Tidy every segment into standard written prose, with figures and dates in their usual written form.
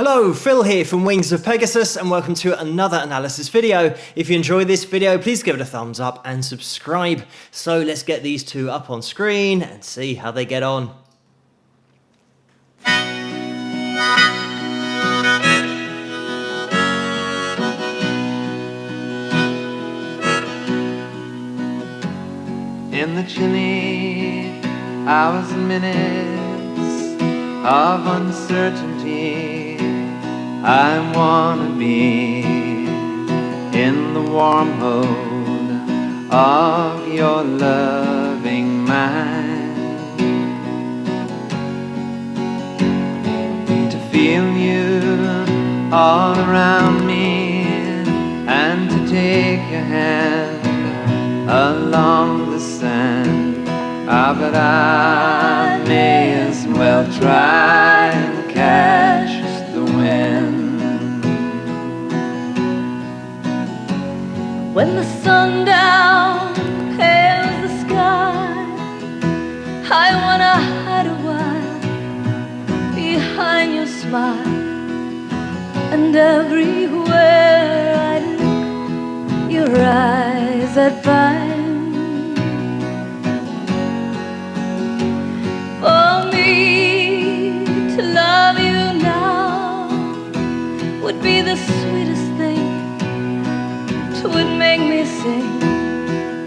Hello, Phil here from Wings of Pegasus and welcome to another analysis video. If you enjoyed this video, please give it a thumbs up and subscribe. So let's get these two up on screen and see how they get on. In the chilly hours and minutes of uncertainty, I wanna be in the warm hold of your loving mind, to feel you all around me and to take your hand along the sand. But I may as well try and catch the wind. When the sundown pales the sky, I wanna hide a while behind your smile. And everywhere I look, your eyes that bind. For me to love you now would be the sweetest thing. Would make me sing.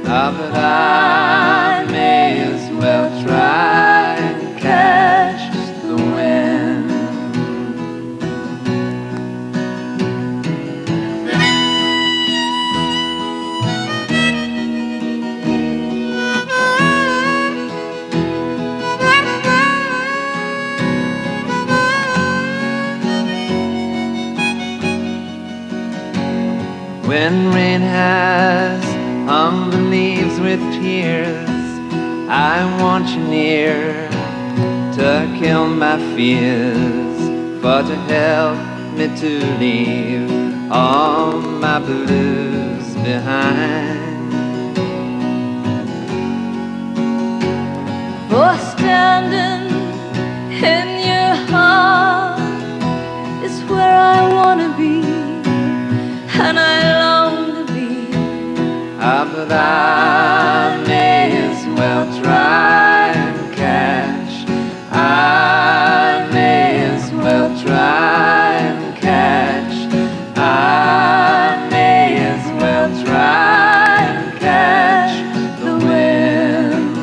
But I may as well try and catch the wind. When rain has hung the leaves with tears, I want you near to kill my fears, for to help me to leave all my blues behind. For standing in your heart is where I wanna be, and I long to be. But I may as well try and catch. I may as well try and catch. I may as well try and catch the wind.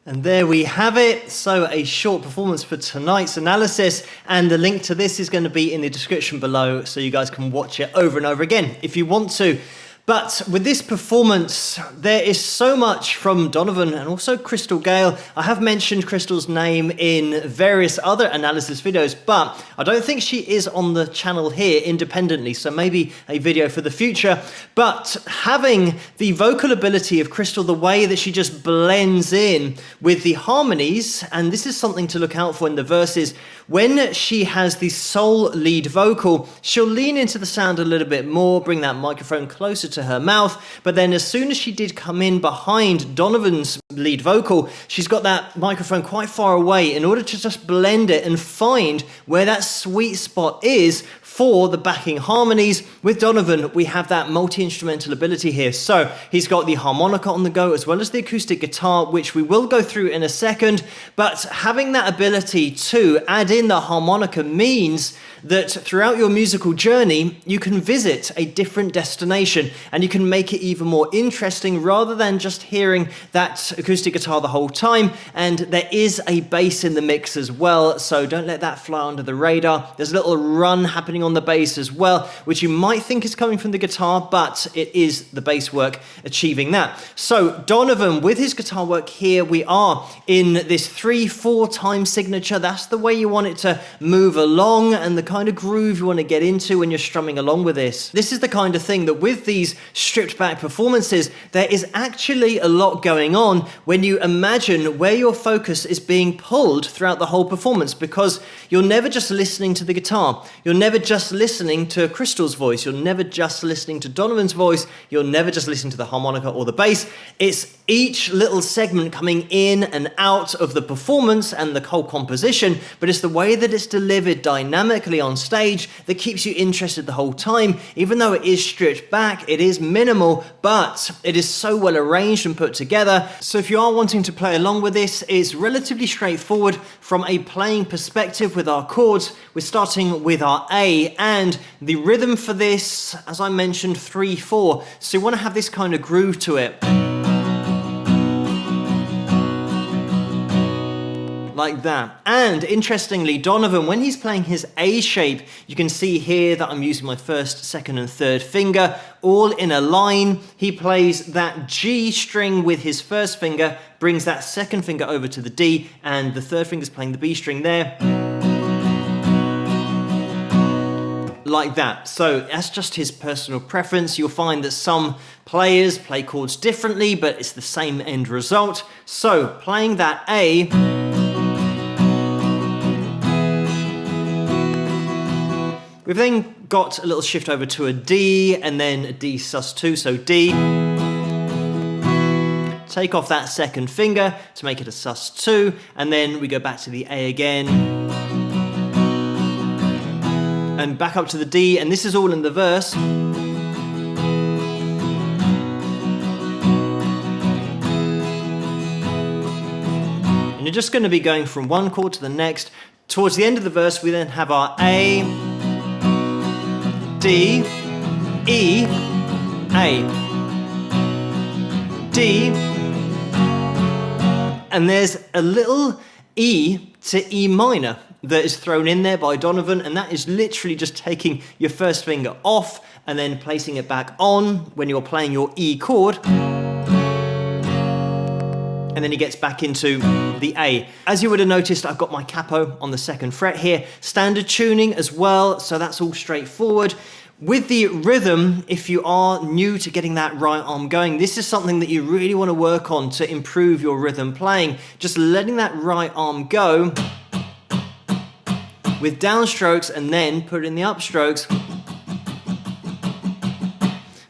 And there we have it. So a short performance for tonight's analysis, and the link to this is going to be in the description below so you guys can watch it over and over again if you want to. But with this performance, there is so much from Donovan and also Crystal Gayle. I have mentioned Crystal's name in various other analysis videos, but I don't think she is on the channel here independently, so maybe a video for the future. But having the vocal ability of Crystal, the way that she just blends in with the harmonies, and this is something to look out for in the verses, when she has the sole lead vocal, she'll lean into the sound a little bit more, bring that microphone closer to her mouth, but then as soon as she did come in behind Donovan's lead vocal, she's got that microphone quite far away in order to just blend it and find where that sweet spot is for the backing harmonies. With Donovan, we have that multi-instrumental ability here. So he's got the harmonica on the go as well as the acoustic guitar, which we will go through in a second. But having that ability to add in the harmonica means that throughout your musical journey, you can visit a different destination and you can make it even more interesting rather than just hearing that acoustic guitar the whole time. And there is a bass in the mix as well, so don't let that fly under the radar. There's a little run happening on the bass as well, which you might think is coming from the guitar, but it is the bass work achieving that. So Donovan, with his guitar work here, we are in this 3/4 time signature. That's the way you want it to move along and the kind of groove you want to get into when you're strumming along with this. This is the kind of thing that with these these stripped back performances, there is actually a lot going on when you imagine where your focus is being pulled throughout the whole performance, because you're never just listening to the guitar. You're never just listening to Crystal's voice. You're never just listening to Donovan's voice. You're never just listening to the harmonica or the bass. It's each little segment coming in and out of the performance and the whole composition, but it's the way that it's delivered dynamically on stage that keeps you interested the whole time. Even though it is stripped back, it is minimal, but it is so well arranged and put together. So if you are wanting to play along with this, it's relatively straightforward from a playing perspective with our chords. We're starting with our A, and the rhythm for this, as I mentioned, 3/4. So you want to have this kind of groove to it. Like that. And interestingly, Donovan, when he's playing his A shape, you can see here that I'm using my first, second and third finger all in a line. He plays that G string with his first finger, brings that second finger over to the D, and the third finger's playing the B string there. Like that. So that's just his personal preference. You'll find that some players play chords differently, but it's the same end result. So playing that A, we've then got a little shift over to a D and then a D sus2, so D. Take off that second finger to make it a sus2, and then we go back to the A again. And back up to the D, and this is all in the verse. And you're just going to be going from one chord to the next. Towards the end of the verse, we then have our A, D, E, A, D, and there's a little E to E minor that is thrown in there by Donovan, and that is literally just taking your first finger off and then placing it back on when you're playing your E chord. And then he gets back into the A. As you would have noticed, I've got my capo on the second fret here. Standard tuning as well, so that's all straightforward. With the rhythm, if you are new to getting that right arm going, this is something that you really want to work on to improve your rhythm playing. Just letting that right arm go with downstrokes and then put in the upstrokes.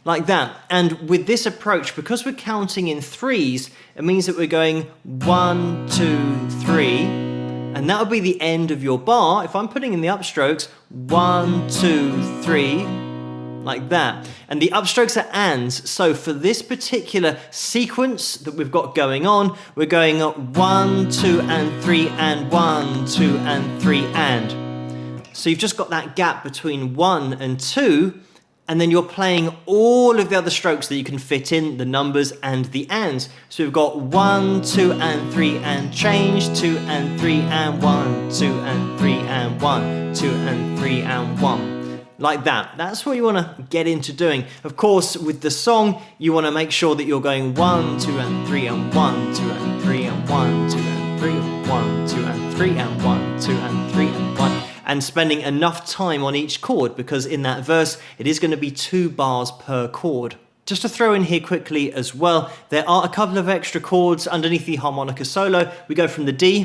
Like that. And with this approach, because we're counting in threes, it means that we're going 1, 2, 3, and that would be the end of your bar. If I'm putting in the upstrokes, 1, 2, 3, like that. And the upstrokes are ands. So for this particular sequence that we've got going on, we're going 1, 2, and 3, and 1, 2, and 3, and. So you've just got that gap between 1 and 2, and then you're playing all of the other strokes that you can fit in, the numbers and the ands. So we've got 1, 2, and 3, and change, 2, and 3, and 1, 2, and 3, and 1, 2, and 3, and 1. Like that. That's what you want to get into doing. Of course, with the song, you want to make sure that you're going 1, 2, and 3, and 1, 2, and 3, and 1, 2, and 3, and 1, 2, and 3, and 1, 2, and 3, and 1. And spending enough time on each chord, because in that verse, it is going to be 2 bars per chord. Just to throw in here quickly as well, there are a couple of extra chords underneath the harmonica solo. We go from the D.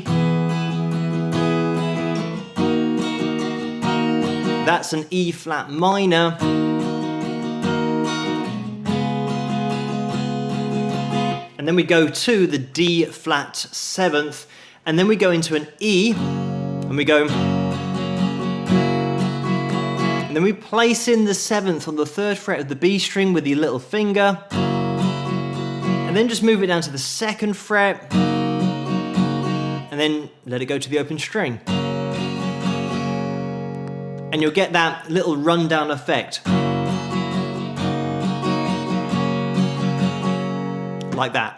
That's an E flat minor. And then we go to the D flat 7th. And then we go into an E, and we go... And then we place in the 7th on the 3rd fret of the B string with the little finger. And then just move it down to the 2nd fret. And then let it go to the open string. And you'll get that little rundown effect. Like that.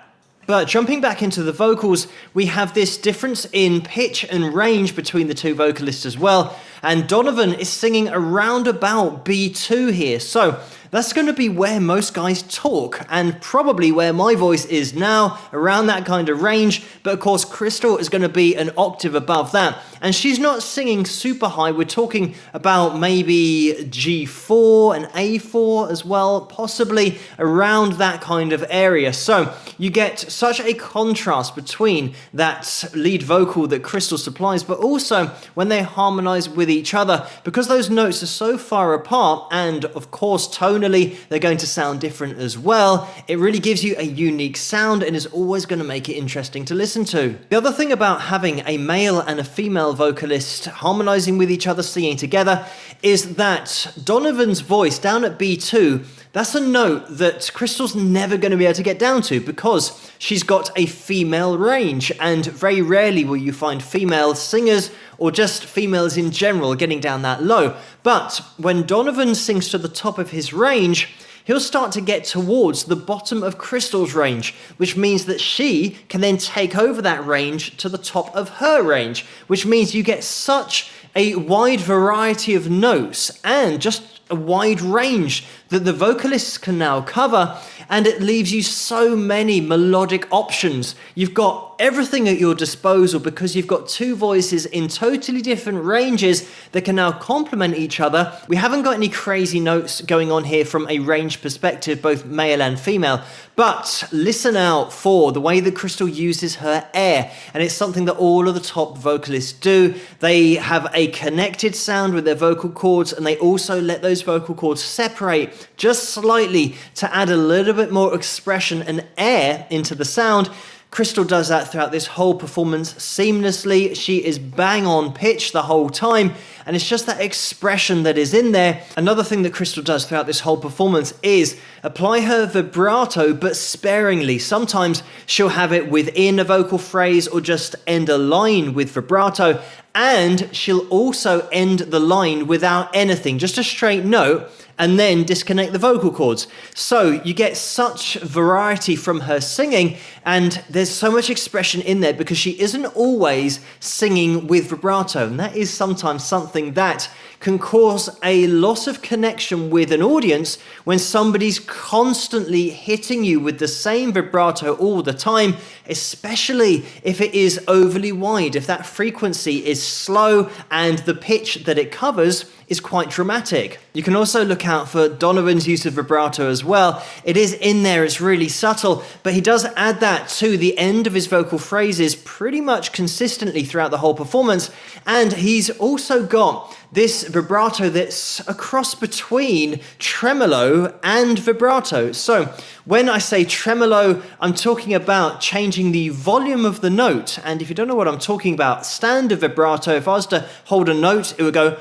But jumping back into the vocals, we have this difference in pitch and range between the two vocalists as well. and Donovan is singing around about B2 here. So that's going to be where most guys talk, and probably where my voice is now, around that kind of range. But of course, Crystal is going to be an octave above that, and she's not singing super high. We're talking about maybe G4 and A4 as well, possibly around that kind of area. So you get such a contrast between that lead vocal that Crystal supplies, but also when they harmonize with each other, because those notes are so far apart, and of course tonally they're going to sound different as well. It really gives you a unique sound and is always going to make it interesting to listen to. The other thing about having a male and a female vocalist harmonizing with each other, singing together, is that Donovan's voice down at B2, that's a note that Crystal's never going to be able to get down to, because she's got a female range, and very rarely will you find female singers or just females in general getting down that low. But when Donovan sings to the top of his range, he'll start to get towards the bottom of Crystal's range, which means that she can then take over that range to the top of her range, which means you get such a wide variety of notes and just a wide range that the vocalists can now cover, and it leaves you so many melodic options. You've got everything at your disposal because you've got two voices in totally different ranges that can now complement each other. We haven't got any crazy notes going on here from a range perspective, both male and female, but listen out for the way that Crystal uses her air, and it's something that all of the top vocalists do. They have a connected sound with their vocal cords, and they also let those vocal cords separate just slightly to add a little bit more expression and air into the sound. Crystal does that throughout this whole performance seamlessly. She is bang on pitch the whole time, and it's just that expression that is in there. Another thing that Crystal does throughout this whole performance is apply her vibrato, but sparingly. Sometimes she'll have it within a vocal phrase or just end a line with vibrato, and she'll also end the line without anything, just a straight note, and then disconnect the vocal cords. So you get such variety from her singing, and there's so much expression in there because she isn't always singing with vibrato, and that is sometimes something that can cause a loss of connection with an audience when somebody's constantly hitting you with the same vibrato all the time, especially if it is overly wide, if that frequency is slow and the pitch that it covers is quite dramatic. You can also look out for Donovan's use of vibrato as well. It is in there, it's really subtle, but he does add that to the end of his vocal phrases pretty much consistently throughout the whole performance. And he's also got this vibrato that's a cross between tremolo and vibrato. So when I say tremolo, I'm talking about changing the volume of the note. And if you don't know what I'm talking about, standard vibrato, if I was to hold a note, it would go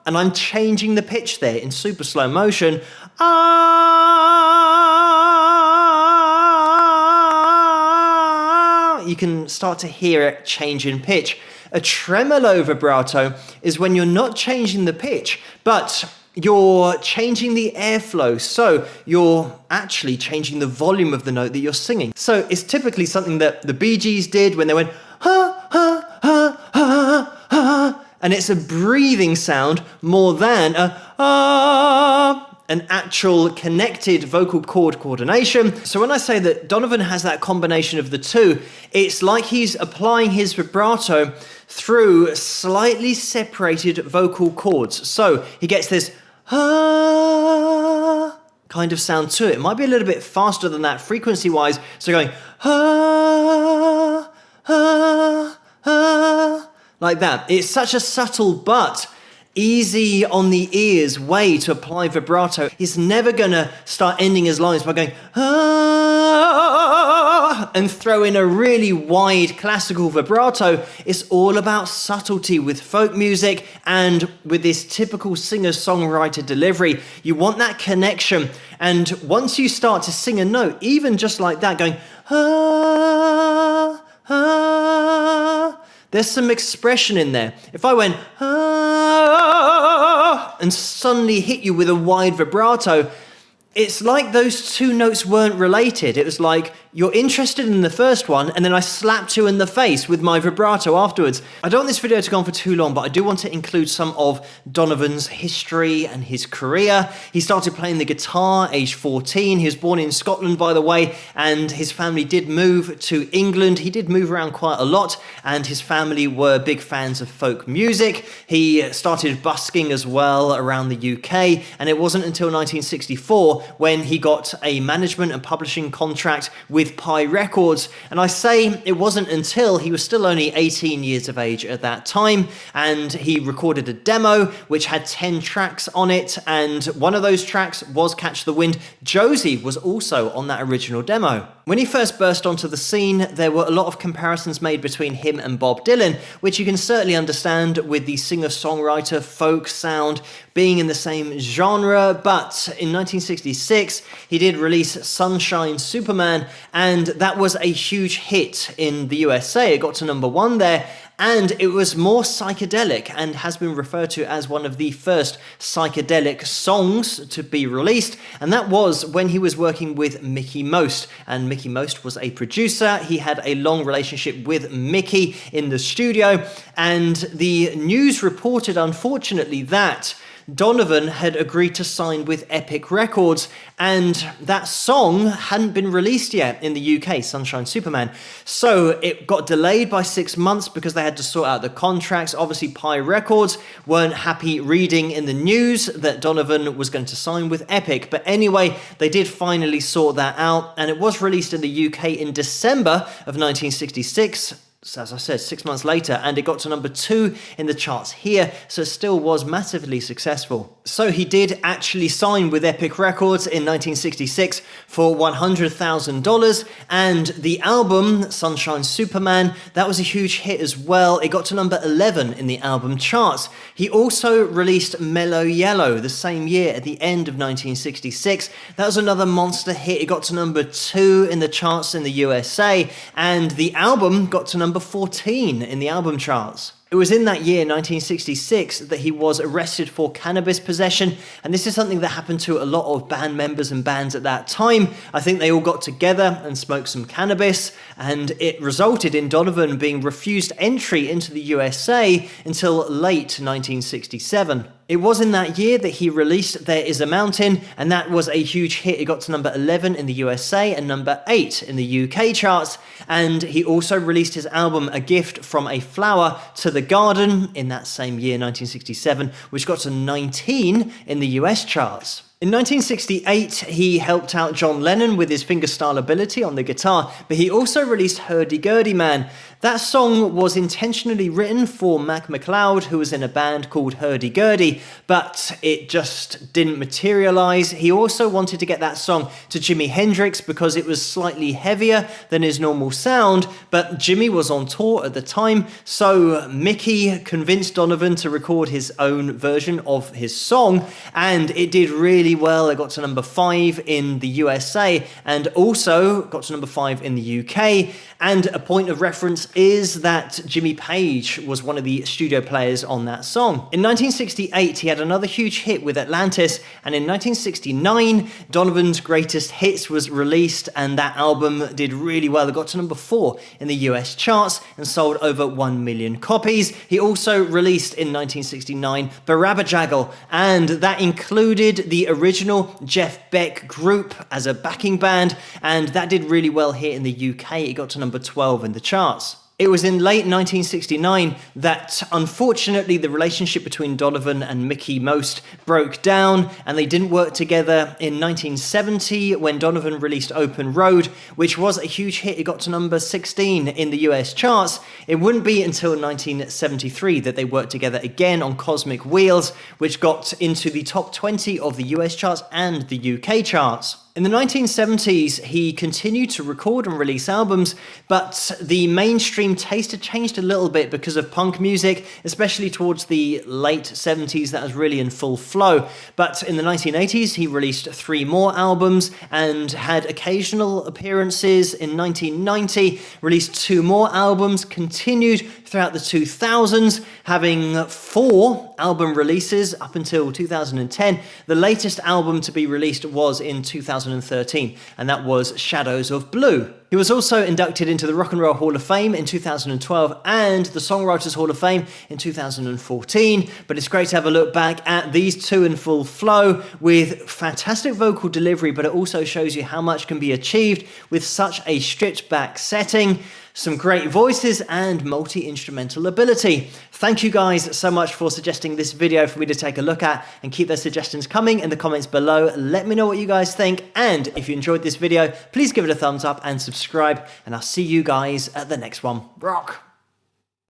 and I'm changing the pitch there in super slow motion. You can start to hear it change in pitch. A tremolo vibrato is when you're not changing the pitch, but you're changing the airflow. So you're actually changing the volume of the note that you're singing. So it's typically something that the Bee Gees did when they went, ha, ha, ha, ha, ha. And it's a breathing sound more than an actual connected vocal cord coordination. So when I say that Donovan has that combination of the two, it's like he's applying his vibrato through slightly separated vocal cords. So he gets this kind of sound to it. It might be a little bit faster than that frequency-wise. So going like that. It's such a subtle but easy on the ears way to apply vibrato. He's never gonna start ending his lines by going and throw in a really wide classical vibrato. It's all about subtlety with folk music and with this typical singer-songwriter delivery. You want that connection, and once you start to sing a note, even just like that, going there's some expression in there. If I went and suddenly hit you with a wide vibrato, it's like those two notes weren't related. It was like, you're interested in the first one, and then I slapped you in the face with my vibrato afterwards. I don't want this video to go on for too long, but I do want to include some of Donovan's history and his career. He started playing the guitar age 14. He was born in Scotland, by the way, and his family did move to England. He did move around quite a lot, and his family were big fans of folk music. He started busking as well around the UK, and it wasn't until 1964 when he got a management and publishing contract with Pi Records. And I say it wasn't until he was still only 18 years of age at that time, and he recorded a demo which had 10 tracks on it, and one of those tracks was Catch the Wind. Josie was also on that original demo. When he first burst onto the scene, there were a lot of comparisons made between him and Bob Dylan, which you can certainly understand with the singer-songwriter folk sound being in the same genre. But in 1966, he did release Sunshine Superman, and that was a huge hit in the USA. It got to #1 there, and it was more psychedelic and has been referred to as one of the first psychedelic songs to be released. And that was when he was working with Mickie Most. And Mickie Most was a producer. He had a long relationship with Mickey in the studio. And the news reported, unfortunately, that Donovan had agreed to sign with Epic Records, and that song hadn't been released yet in the UK, Sunshine Superman. So it got delayed by 6 months because they had to sort out the contracts. Obviously, Pi Records weren't happy reading in the news that Donovan was going to sign with Epic. But anyway, they did finally sort that out, and it was released in the UK in December of 1966. So as I said, 6 months later, and it got to #2 in the charts here, so it still was massively successful. So he did actually sign with Epic Records in 1966 for $100,000, and the album, Sunshine Superman, that was a huge hit as well. It got to #11 in the album charts. He also released Mellow Yellow the same year at the end of 1966. That was another monster hit. It got to #2 in the charts in the USA, and the album got to #14 in the album charts. It was in that year, 1966, that he was arrested for cannabis possession, and this is something that happened to a lot of band members and bands at that time. I think they all got together and smoked some cannabis, and it resulted in Donovan being refused entry into the USA until late 1967. It was in that year that he released There Is a Mountain, and that was a huge hit. It got to #11 in the USA and #8 in the UK charts, and he also released his album A Gift from a Flower to the Garden in that same year, 1967, which got to 19 in the US charts. In 1968, he helped out John Lennon with his fingerstyle ability on the guitar, but he also released Hurdy-Gurdy Man. That song was intentionally written for Mac McLeod, who was in a band called Hurdy-Gurdy, but it just didn't materialize. He also wanted to get that song to Jimi Hendrix because it was slightly heavier than his normal sound, but Jimmy was on tour at the time, so Mickey convinced Donovan to record his own version of his song, and it did really well. It got to #5 in the USA and also got to #5 in the UK. And a point of reference is that Jimmy Page was one of the studio players on that song. In 1968, he had another huge hit with Atlantis, and in 1969, Donovan's Greatest Hits was released, and that album did really well. It got to #4 in the US charts and sold over 1 million copies. He also released in 1969 Barabajaggle, and that included the original Jeff Beck group as a backing band, and that did really well here in the UK. It got to #12 in the charts. It was in late 1969 that, unfortunately, the relationship between Donovan and Mickie Most broke down, and they didn't work together in 1970 when Donovan released Open Road, which was a huge hit. It got to #16 in the US charts. It wouldn't be until 1973 that they worked together again on Cosmic Wheels, which got into the top 20 of the US charts and the UK charts. In the 1970s, he continued to record and release albums, but the mainstream taste had changed a little bit because of punk music, especially towards the late 70s. That was really in full flow. But in the 1980s, he released 3 more albums and had occasional appearances. In 1990, released 2 more albums, continued throughout the 2000s, having 4 album releases up until 2010. The latest album to be released was in 2013, and that was Shadows of Blue. He was also inducted into the Rock and Roll Hall of Fame in 2012 and the Songwriters Hall of Fame in 2014, but it's great to have a look back at these 2 in full flow with fantastic vocal delivery, but it also shows you how much can be achieved with such a stripped back setting. Some great voices and multi-instrumental ability. Thank you guys so much for suggesting this video for me to take a look at, and keep those suggestions coming in the comments below. Let me know what you guys think, and if you enjoyed this video, please give it a thumbs up and subscribe, and I'll see you guys at the next one. Rock!